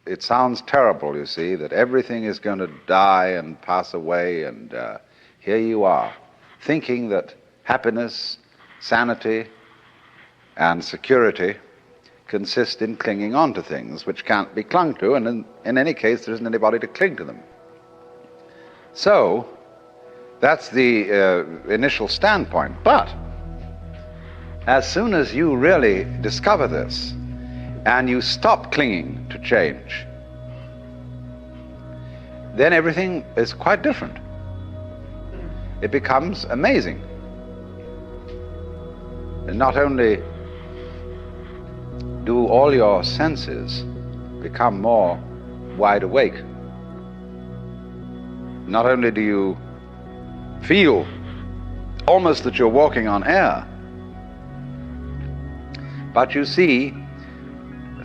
it sounds terrible, you see, that everything is going to die and pass away, and here you are, thinking that happiness, sanity, and security consist in clinging on to things which can't be clung to, and in any case there isn't anybody to cling to them. So that's the initial standpoint. But as soon as you really discover this and you stop clinging to change, then everything is quite different. It becomes amazing. And not only do all your senses become more wide awake, not only do you feel almost that you're walking on air, but you see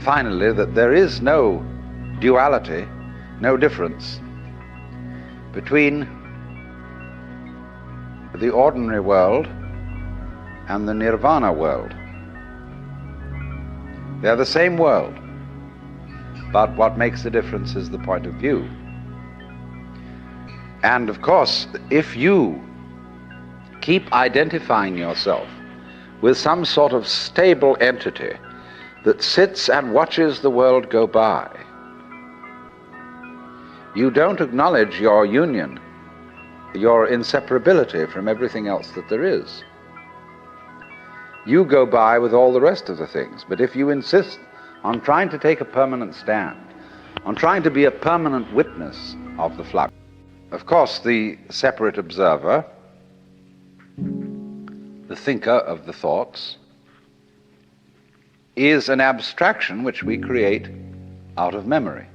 finally that there is no duality, no difference between the ordinary world and the nirvana world. They're the same world, but what makes the difference is the point of view. And of course, if you keep identifying yourself with some sort of stable entity that sits and watches the world go by, you don't acknowledge your union, your inseparability from everything else that there is. You go by with all the rest of the things, but if you insist on trying to take a permanent stand, on trying to be a permanent witness of the flux, of course the separate observer, the thinker of the thoughts, is an abstraction which we create out of memory.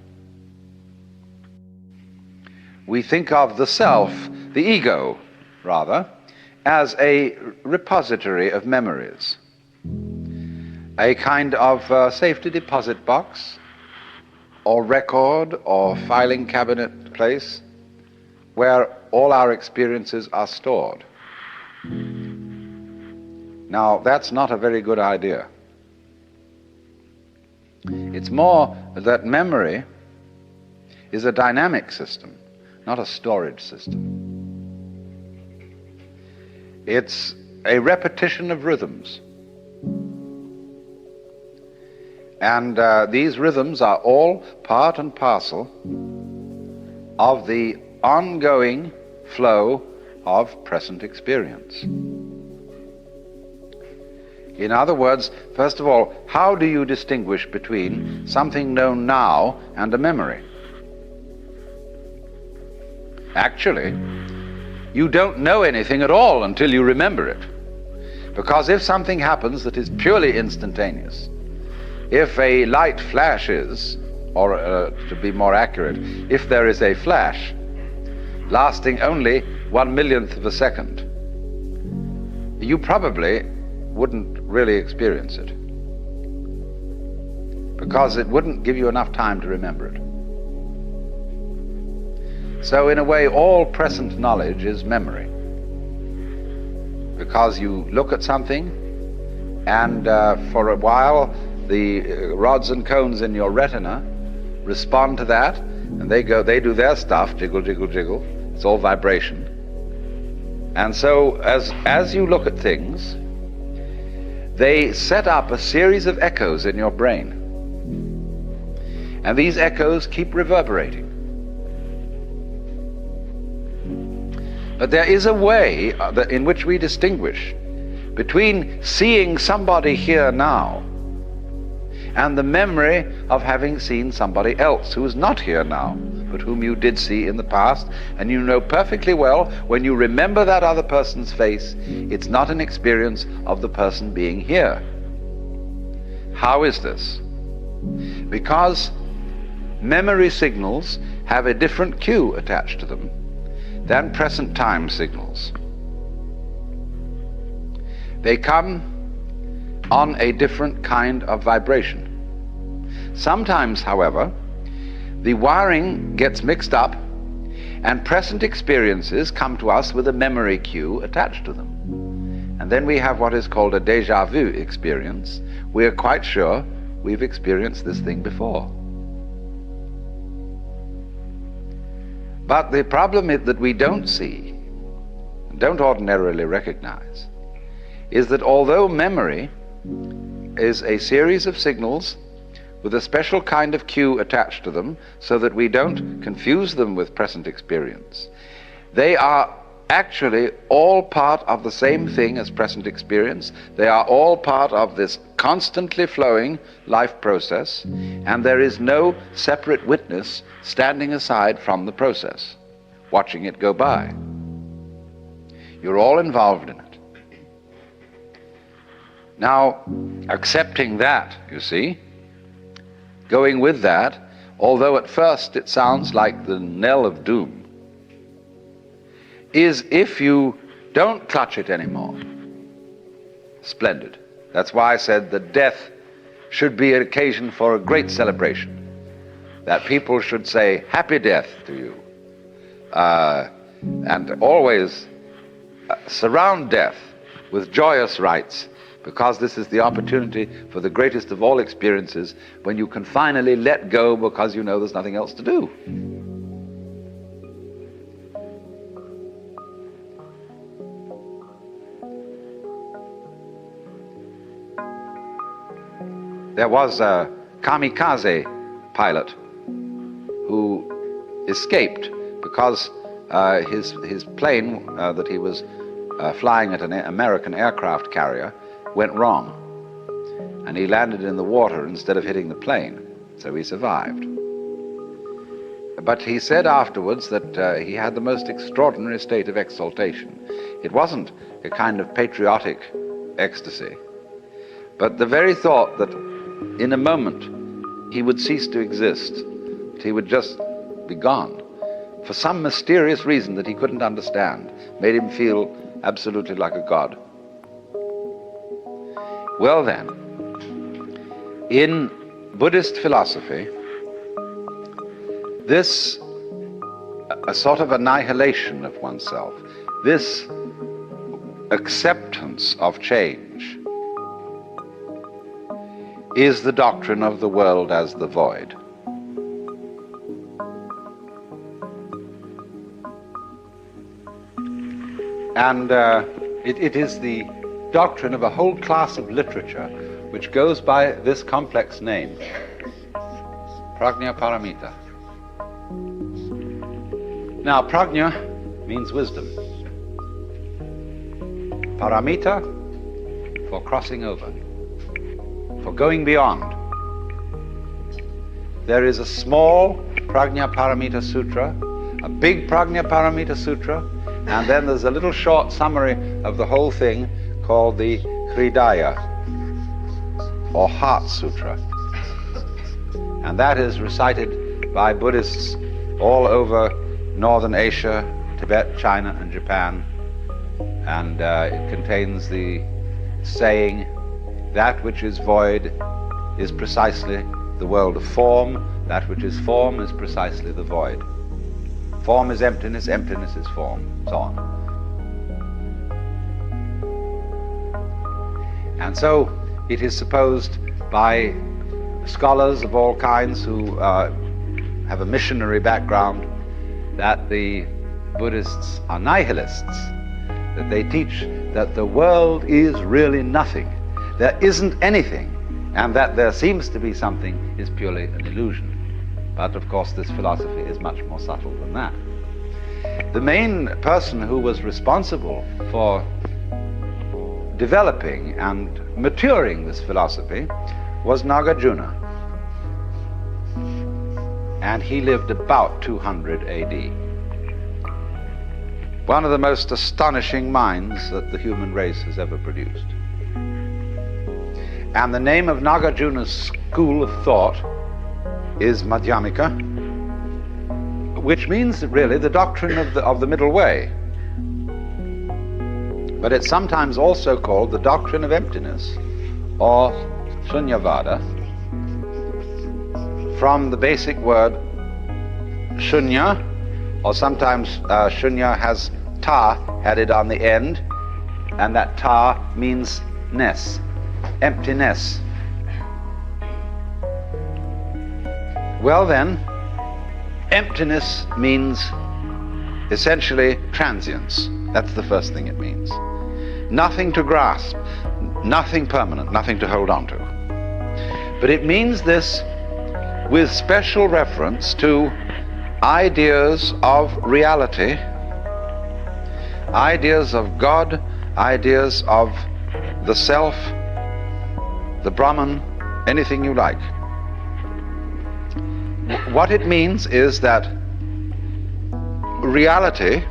We think of the self, the ego, rather, as a repository of memories, a kind of safety deposit box or record or filing cabinet place where all our experiences are stored. Now, that's not a very good idea. It's more that memory is a dynamic system, not a storage system. It's a repetition of rhythms. And these rhythms are all part and parcel of the ongoing flow of present experience. In other words, first of all, how do you distinguish between something known now and a memory? Actually, you don't know anything at all until you remember it. Because if something happens that is purely instantaneous, if a light flashes, or to be more accurate, if there is a flash lasting only 1/1,000,000th of a second, you probably wouldn't really experience it, because it wouldn't give you enough time to remember it. So in a way, all present knowledge is memory, because you look at something and for a while the rods and cones in your retina respond to that, and they do their stuff, jiggle, jiggle, jiggle. It's all vibration. And so as you look at things, they set up a series of echoes in your brain. And these echoes keep reverberating. But there is a way in which we distinguish between seeing somebody here now and the memory of having seen somebody else who is not here now, but whom you did see in the past, and you know perfectly well when you remember that other person's face, it's not an experience of the person being here. How is this? Because memory signals have a different cue attached to them than present time signals. They come on a different kind of vibration. Sometimes, however, the wiring gets mixed up and present experiences come to us with a memory cue attached to them. And then we have what is called a déjà vu experience. We are quite sure we've experienced this thing before. But the problem is that we don't see, don't ordinarily recognize, is that although memory is a series of signals with a special kind of cue attached to them so that we don't confuse them with present experience, they are actually all part of the same thing as present experience. They are all part of this constantly flowing life process, and there is no separate witness standing aside from the process, watching it go by. You're all involved in it. Now, accepting that, you see, going with that, although at first it sounds like the knell of doom, is if you don't clutch it anymore. Splendid. That's why I said that death should be an occasion for a great celebration. That people should say, happy death to you. And always surround death with joyous rites, because this is the opportunity for the greatest of all experiences, when you can finally let go because you know there's nothing else to do. There was a kamikaze pilot who escaped because his plane that he was flying at an American aircraft carrier went wrong, and he landed in the water instead of hitting the plane, so he survived. But he said afterwards that he had the most extraordinary state of exaltation. It wasn't a kind of patriotic ecstasy, but the very thought that in a moment he would cease to exist, that he would just be gone, for some mysterious reason that he couldn't understand, made him feel absolutely like a god. Well then, in Buddhist philosophy, this a sort of annihilation of oneself, this acceptance of change, is the doctrine of the world as the void. And it is the doctrine of a whole class of literature which goes by this complex name, Prajna Paramita. Now, Prajna means wisdom. Paramita, for crossing over, for going beyond. There is a small Prajna Paramita Sutra, a big Prajna Paramita Sutra, and then there's a little short summary of the whole thing called the Hridaya, or Heart Sutra. And that is recited by Buddhists all over Northern Asia, Tibet, China, and Japan. And it contains the saying, that which is void is precisely the world of form, that which is form is precisely the void. Form is emptiness, emptiness is form, so on. And so it is supposed by scholars of all kinds who have a missionary background that the Buddhists are nihilists, that they teach that the world is really nothing, there isn't anything, and that there seems to be something is purely an illusion. But of course this philosophy is much more subtle than that. The main person who was responsible for developing and maturing this philosophy was Nagarjuna, and he lived about 200 AD. One of the most astonishing minds that the human race has ever produced. And the name of Nagarjuna's school of thought is Madhyamika, which means really the doctrine of the middle way. But it's sometimes also called the doctrine of emptiness, or Shunyavada, from the basic word shunya, or sometimes shunya has ta added on the end, and that ta means ness, emptiness. Well then, emptiness means essentially transience. That's the first thing it means. Nothing to grasp, nothing permanent, nothing to hold on to. But it means this with special reference to ideas of reality, ideas of God, ideas of the self, the Brahman, anything you like. What it means is that reality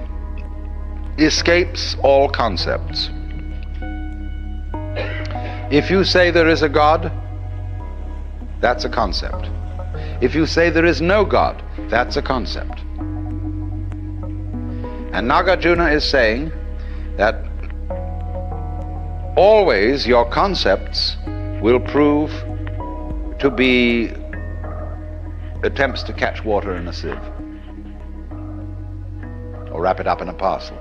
escapes all concepts. If you say there is a God, that's a concept. If you say there is no God, that's a concept. And Nagarjuna is saying that always your concepts will prove to be attempts to catch water in a sieve or wrap it up in a parcel.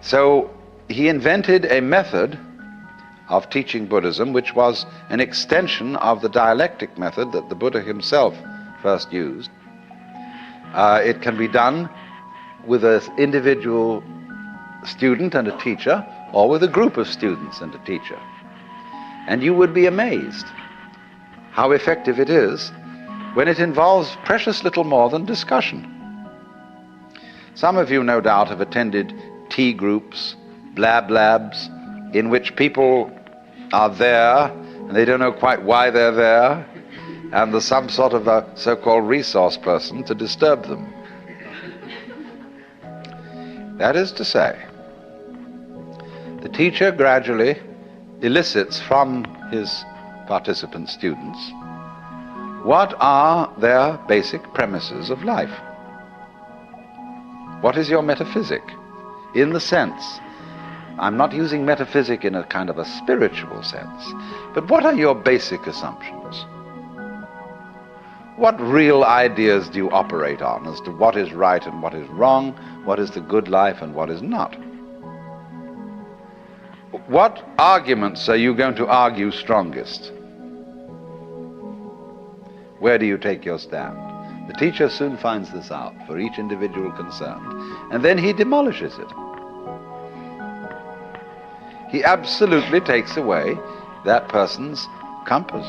So he invented a method of teaching Buddhism which was an extension of the dialectic method that the Buddha himself first used. It can be done with an individual student and a teacher, or with a group of students and a teacher. And you would be amazed how effective it is when it involves precious little more than discussion. Some of you, no doubt, have attended tea groups, blab labs, in which people are there and they don't know quite why they're there, and there's some sort of a so-called resource person to disturb them. That is to say, the teacher gradually elicits from his participant students what are their basic premises of life. What is your metaphysic? In the sense, I'm not using metaphysic in a kind of a spiritual sense, but what are your basic assumptions? What real ideas do you operate on as to what is right and what is wrong, what is the good life and what is not? What arguments are you going to argue strongest? Where do you take your stand? The teacher soon finds this out for each individual concerned, and then he demolishes it. He absolutely takes away that person's compass.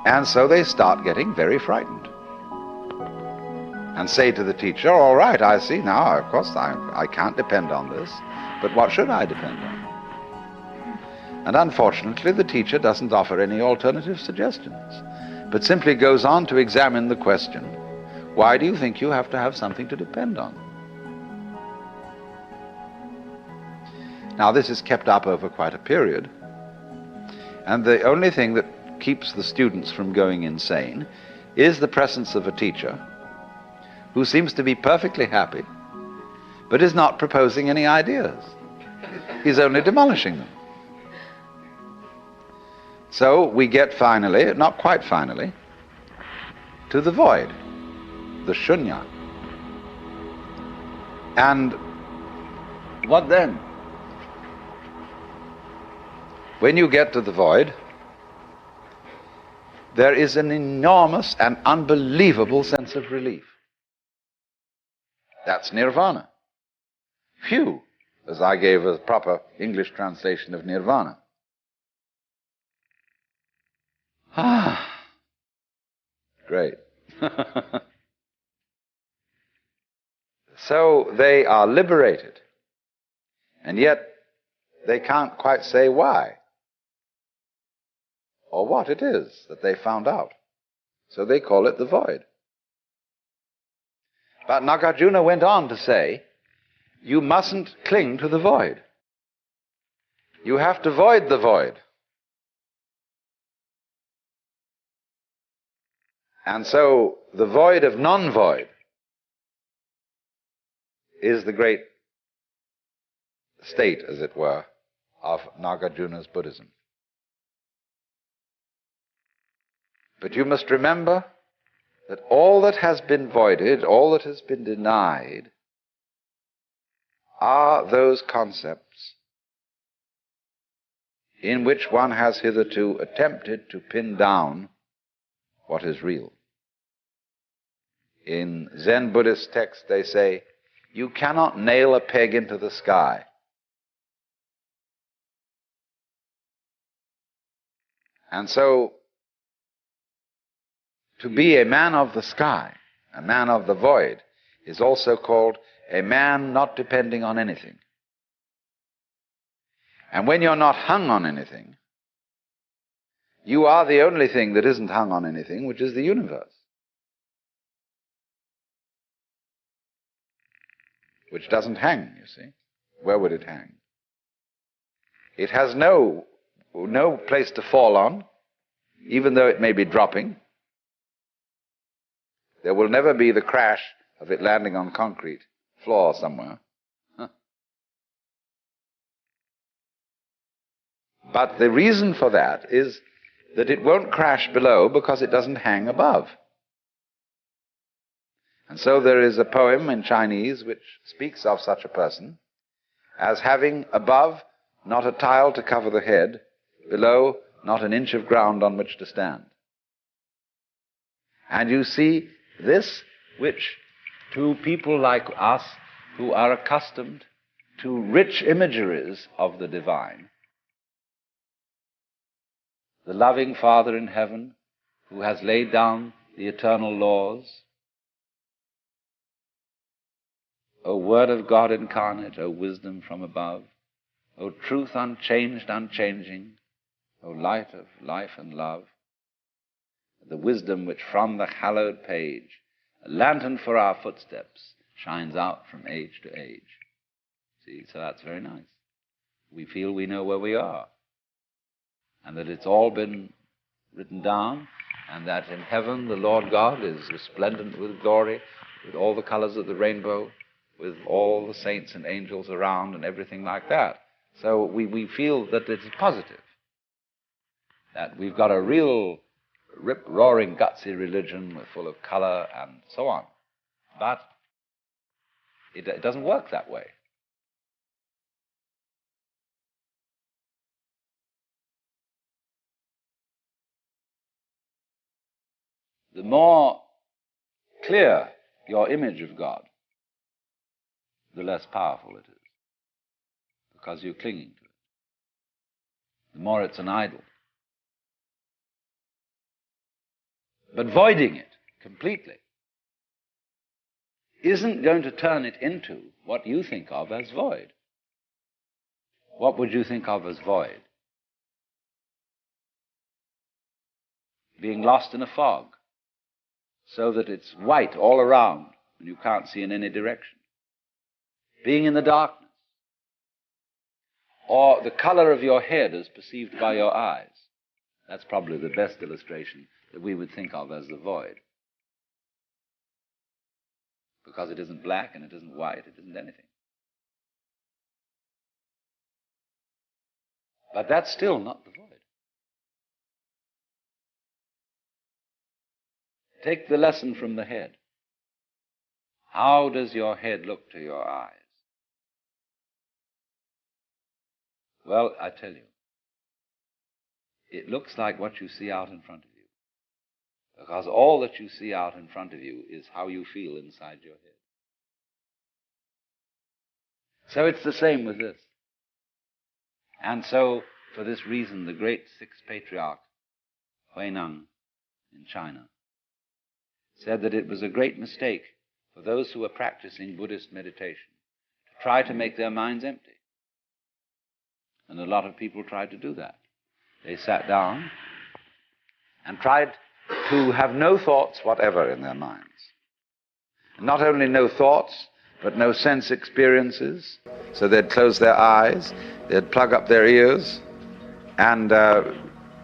And so they start getting very frightened and say to the teacher, all right, I see now, of course I can't depend on this, but what should I depend on? And unfortunately, the teacher doesn't offer any alternative suggestions, but simply goes on to examine the question, why do you think you have to have something to depend on? Now, this is kept up over quite a period, and the only thing that keeps the students from going insane is the presence of a teacher who seems to be perfectly happy, but is not proposing any ideas. He's only demolishing them. So we get finally, not quite finally, to the void, the shunya. And what then? When you get to the void, there is an enormous and unbelievable sense of relief. That's nirvana. Phew, as I gave a proper English translation of nirvana. Ah, great. So they are liberated, and yet they can't quite say why or what it is that they found out. So they call it the void. But Nagarjuna went on to say, you mustn't cling to the void. You have to void the void. And so the void of non-void is the great state, as it were, of Nagarjuna's Buddhism. But you must remember that all that has been voided, all that has been denied, are those concepts in which one has hitherto attempted to pin down what is real. In Zen Buddhist texts they say, you cannot nail a peg into the sky. And so, to be a man of the sky, a man of the void, is also called a man not depending on anything. And when you're not hung on anything, you are the only thing that isn't hung on anything, which is the universe, which doesn't hang, you see. Where would it hang? It has no place to fall on, even though it may be dropping. There will never be the crash of it landing on concrete floor somewhere. But the reason for that is that it won't crash below because it doesn't hang above. And so there is a poem in Chinese which speaks of such a person as having above not a tile to cover the head, below not an inch of ground on which to stand. And you see, this which to people like us who are accustomed to rich imageries of the divine, the loving Father in heaven who has laid down the eternal laws, O Word of God incarnate, O wisdom from above, O truth unchanged, unchanging, O light of life and love, the wisdom which from the hallowed page, a lantern for our footsteps, shines out from age to age. See, so that's very nice. We feel we know where we are, and that it's all been written down, and that in heaven the Lord God is resplendent with glory, with all the colors of the rainbow, with all the saints and angels around and everything like that. So we feel that it's positive, that we've got a real rip-roaring, gutsy religion full of color and so on. But it doesn't work that way. The more clear your image of God, the less powerful it is, because you're clinging to it. The more it's an idol. But voiding it completely isn't going to turn it into what you think of as void. What would you think of as void? Being lost in a fog, so that it's white all around and you can't see in any direction. Being in the darkness. Or the color of your head as perceived by your eyes. That's probably the best illustration that we would think of as the void. Because it isn't black and it isn't white, it isn't anything. But that's still not the void. Take the lesson from the head. How does your head look to your eyes? Well, I tell you, it looks like what you see out in front of you. Because all that you see out in front of you is how you feel inside your head. So it's the same with this. And so, for this reason, the great sixth patriarch, Huineng, in China, said that it was a great mistake for those who were practicing Buddhist meditation to try to make their minds empty. And a lot of people tried to do that. They sat down and tried to have no thoughts whatever in their minds. Not only no thoughts, but no sense experiences. So they'd close their eyes, they'd plug up their ears, and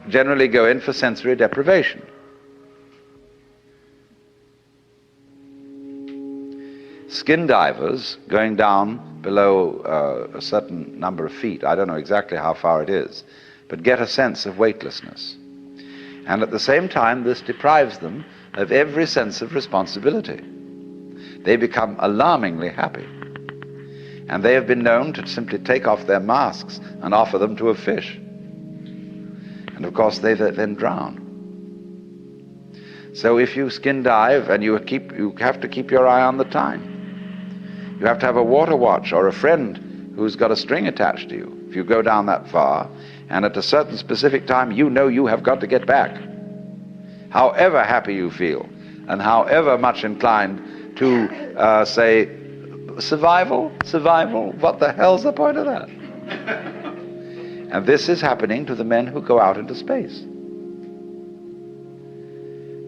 generally go in for sensory deprivation. Skin divers going down below a certain number of feet, I don't know exactly how far it is, but get a sense of weightlessness. And at the same time, this deprives them of every sense of responsibility. They become alarmingly happy. And they have been known to simply take off their masks and offer them to a fish. And of course they then drown. So if you skin dive, and you have to keep your eye on the time. You have to have a water watch or a friend who's got a string attached to you. If you go down that far, and at a certain specific time you know you have got to get back. However happy you feel, and however much inclined to say, survival, what the hell's the point of that? And this is happening to the men who go out into space.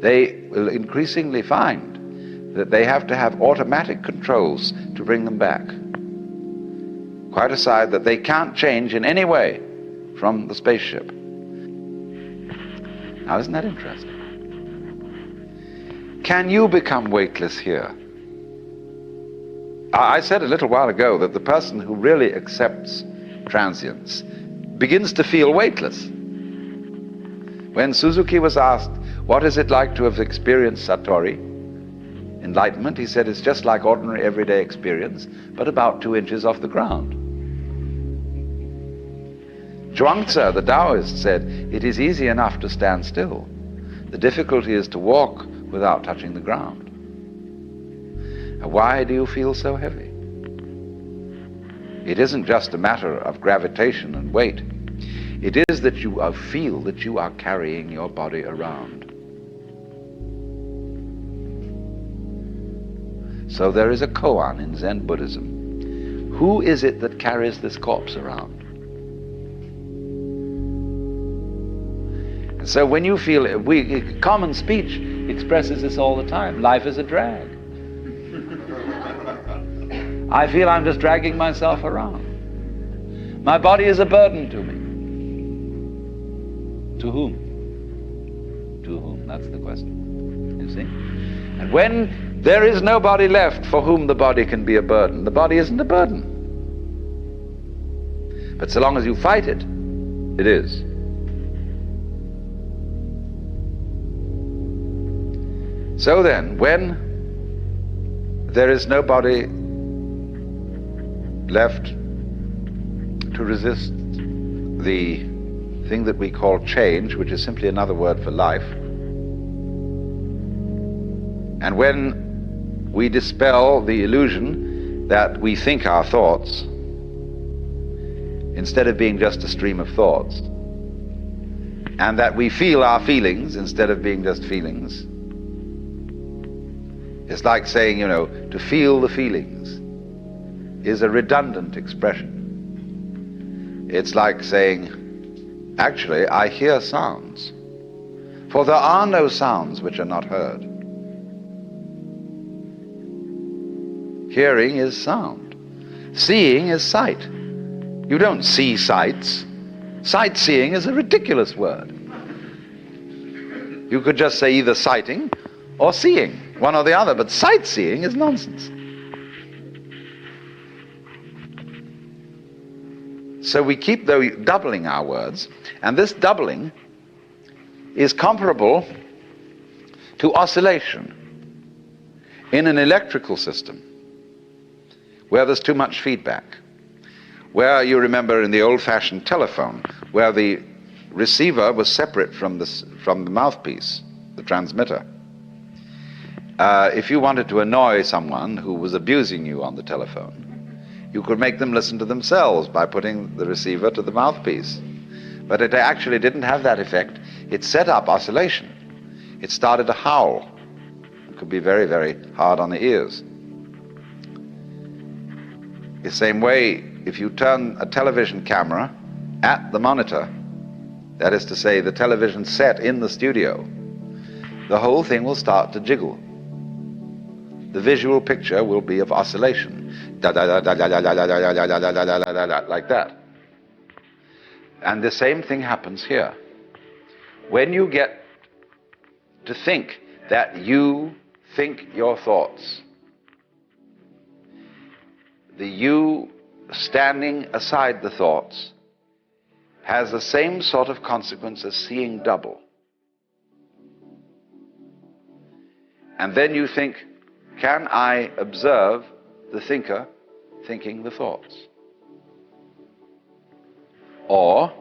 They will increasingly find that they have to have automatic controls to bring them back. Quite aside that they can't change in any way from the spaceship. Now, isn't that interesting? Can you become weightless here? I said a little while ago that the person who really accepts transience begins to feel weightless. When Suzuki was asked, what is it like to have experienced Satori, enlightenment, he said, it's just like ordinary everyday experience, but about 2 inches off the ground. Zhuangzi, the Taoist, said, it is easy enough to stand still. The difficulty is to walk without touching the ground. Why do you feel so heavy? It isn't just a matter of gravitation and weight. It is that you feel that you are carrying your body around. So there is a koan in Zen Buddhism. Who is it that carries this corpse around? And so when you feel, common speech expresses this all the time. Life is a drag. I feel I'm just dragging myself around. My body is a burden to me. To whom? To whom? That's the question. You see? And when there is nobody left for whom the body can be a burden, the body isn't a burden. But so long as you fight it, it is. So then, when there is nobody left to resist the thing that we call change, which is simply another word for life, and when we dispel the illusion that we think our thoughts instead of being just a stream of thoughts, and that we feel our feelings instead of being just feelings, it's like saying, to feel the feelings is a redundant expression. It's like saying, actually, I hear sounds, for there are no sounds which are not heard. Hearing is sound. Seeing is sight. You don't see sights. Sightseeing is a ridiculous word. You could just say either sighting or seeing, one or the other, but sightseeing is nonsense. So we keep doubling our words, and this doubling is comparable to oscillation in an electrical system where there's too much feedback, where you remember in the old-fashioned telephone, where the receiver was separate from the mouthpiece, the transmitter. If you wanted to annoy someone who was abusing you on the telephone, you could make them listen to themselves by putting the receiver to the mouthpiece. But it actually didn't have that effect. It set up oscillation. It started to howl. It could be very, very hard on the ears. The same way, if you turn a television camera at the monitor, that is to say, the television set in the studio, the whole thing will start to jiggle. The visual picture will be of oscillation, like that. And the same thing happens here. When you get to think that you think your thoughts, the you standing aside the thoughts has the same sort of consequence as seeing double. And then you think, can I observe the thinker thinking the thoughts? Or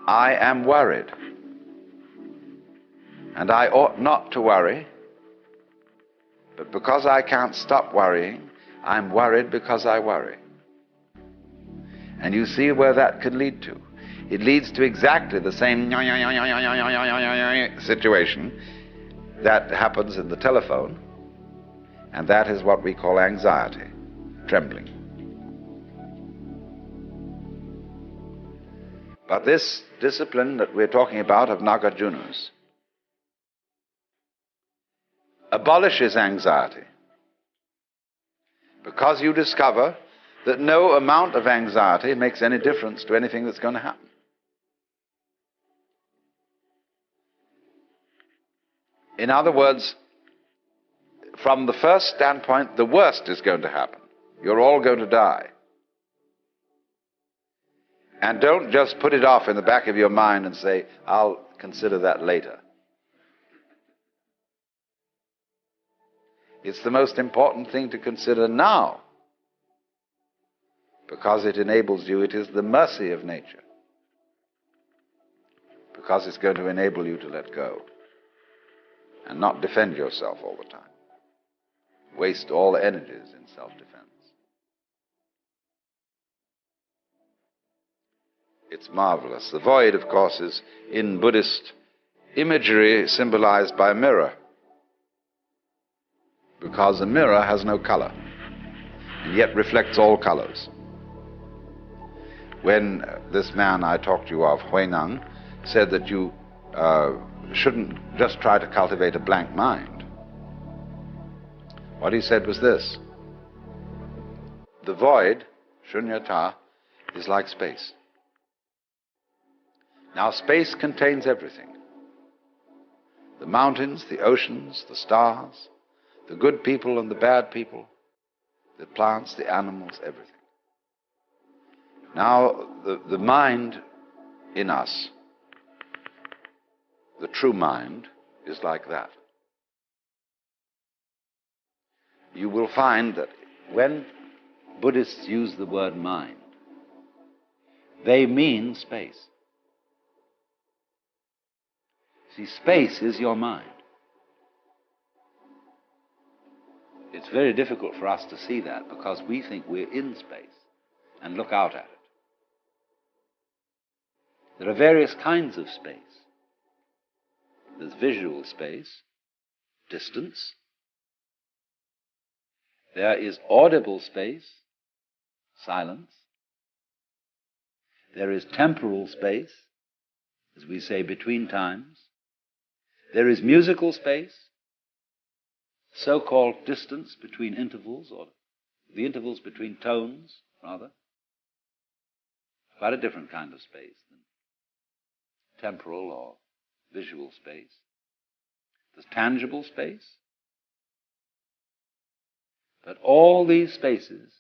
I am worried. And I ought not to worry, but because I can't stop worrying, I'm worried because I worry. And you see where that can lead to. It leads to exactly the same situation that happens in the telephone, and that is what we call anxiety, trembling. But this discipline that we're talking about of Nagarjuna's abolishes anxiety, because you discover that no amount of anxiety makes any difference to anything that's going to happen. In other words, from the first standpoint, the worst is going to happen. You're all going to die. And don't just put it off in the back of your mind and say, I'll consider that later. It's the most important thing to consider now, because it enables you. It is the mercy of nature, because it's going to enable you to let go and not defend yourself all the time. Waste all energies in self-defense. It's marvelous. The void, of course, is in Buddhist imagery symbolized by a mirror, because a mirror has no color and yet reflects all colors. When this man I talked to you of, Huineng, said that you shouldn't just try to cultivate a blank mind, what he said was this: the void, shunyata, is like space. Now, space contains everything: the mountains, the oceans, the stars, the good people and the bad people, the plants, the animals, everything. Now, the mind in us, the true mind, is like that. You will find that when Buddhists use the word mind, they mean space. See, space is your mind. It's very difficult for us to see that, because we think we're in space and look out at it. There are various kinds of space. There's visual space, distance. There is audible space, silence. There is temporal space, as we say, between times. There is musical space, so-called distance between intervals, or the intervals between tones, rather. Quite a different kind of space than temporal or visual space. There's tangible space. But all these spaces,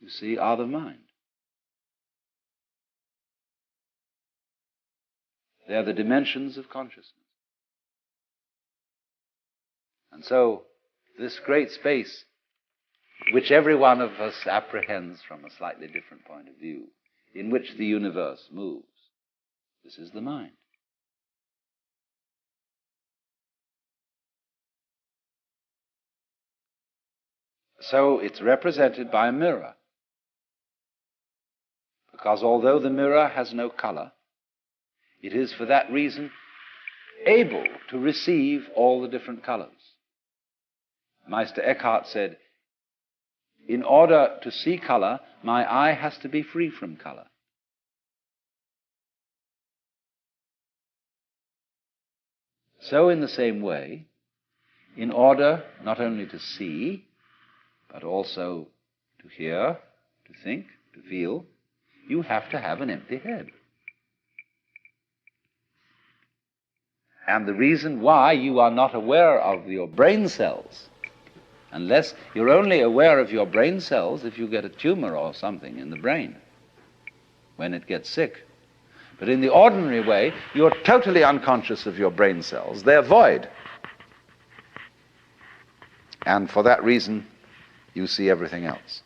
you see, are the mind. They are the dimensions of consciousness. And so, this great space, which every one of us apprehends from a slightly different point of view, in which the universe moves, this is the mind. So it's represented by a mirror, because although the mirror has no color, it is for that reason able to receive all the different colors. Meister Eckhart said, in order to see color, my eye has to be free from color. So in the same way, in order not only to see, but also to hear, to think, to feel, you have to have an empty head. And the reason why you are not aware of your brain cells, unless you're only aware of your brain cells if you get a tumor or something in the brain, when it gets sick. But in the ordinary way, you're totally unconscious of your brain cells. They're void. And for that reason, you see everything else.